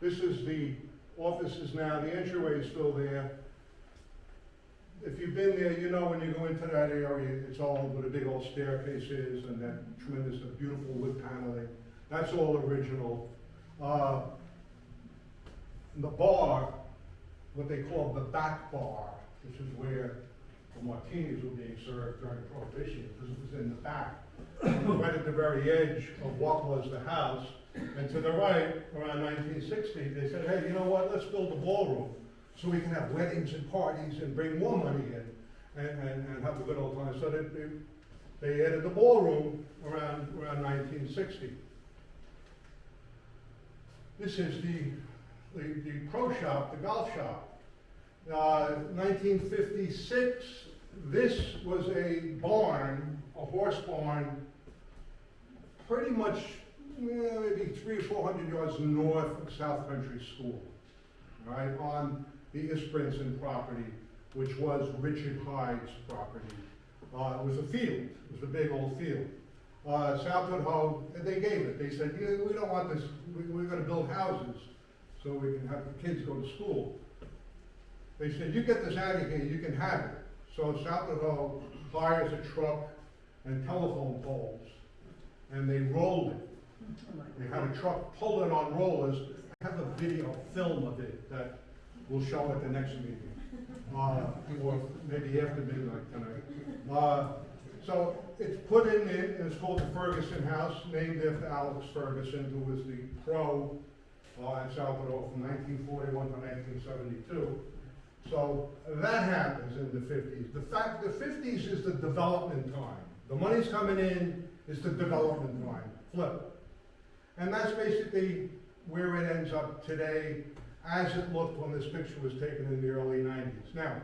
This is the offices now. The entryway is still there. If you've been there, you know when you go into that area, it's all where the big old staircase is and that tremendous, beautiful wood paneling. That's all original. The bar, what they call the back bar, which is where the martinis were being served during Prohibition, because it was in the back, right at the very edge of what was the house. And to the right, around 1960, they said, hey, you know what, let's build a ballroom so we can have weddings and parties and bring more money in and have a good old time. So they added the ballroom around 1960. This is the pro shop, the golf shop. 1956, this was a barn, a horse barn, pretty much maybe 300 or 400 yards north of South Country School, right, on the Isbrinson property, which was Richard Hyde's property. It was a field, it was a big old field. Southward Ho, they gave it. They said, yeah, we don't want this, we're gonna build houses so we can have the kids go to school. They said, you get this out of here, you can have it. So Southward Ho hires a truck and telephone poles, and they rolled it. They had a truck pull it on rollers. I have a video film of it that we'll show at the next meeting. Or maybe after midnight tonight. So it's put in it, and it's called the Ferguson House, named after Alex Ferguson, who was the pro at Southward Ho from 1941 to 1972. So that happens in the 50s. The 50s is the development time. The money's coming in, it's the development time. Flip. And that's basically where it ends up today, as it looked when this picture was taken in the early 90s. Now,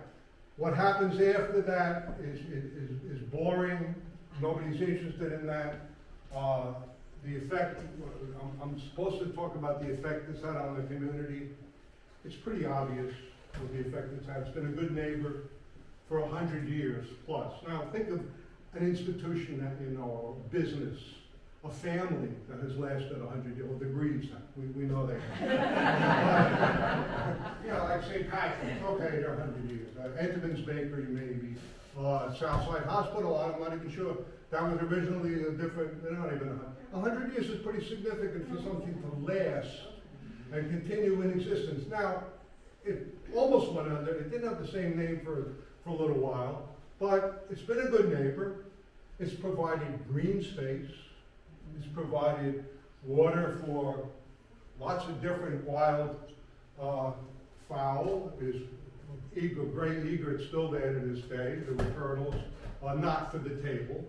what happens after that is boring. Nobody's interested in that. The effect, I'm supposed to talk about the effect it's had on the community. It's pretty obvious what the effect it's had. It's been a good neighbor for 100 years plus. Now, think of an institution that, you know, a business, a family that has lasted 100 years, or the Greaves, we know that. You know, like St. Patrick's, okay, they're 100 years. Entenmann's Bakery, maybe. Southside Hospital, I'm not even sure. That was originally a different, they're not even 100 years is pretty significant for something to last and continue in existence. Now, it almost went under, it didn't have the same name for a little while, but it's been a good neighbor. It's provided green space. It's provided water for lots of different wild fowl. There's eagle, gray egret, it's still there to this day. There were turtles, not for the table.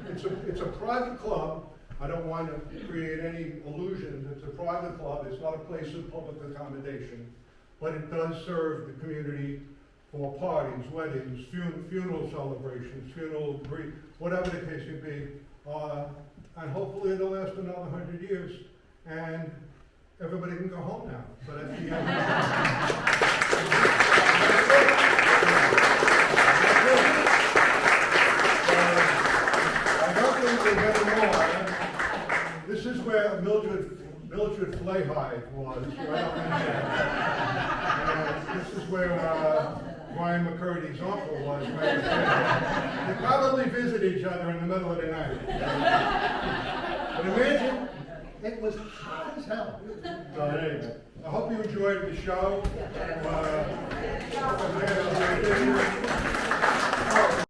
It's a private club. I don't want to create any illusions. It's a private club. It's not a place of public accommodation, but it does serve the community for parties, weddings, funeral celebrations, whatever the case may be. And hopefully it'll last another 100 years, and everybody can go home now. So that's the end. I don't think there's any more. This is where Mildred Flayhide was, right up in there. This is where Brian McCurdy's uncle was. They probably visit each other in the middle of the night. But imagine, it was hot as hell. So anyway, I hope you enjoyed the show.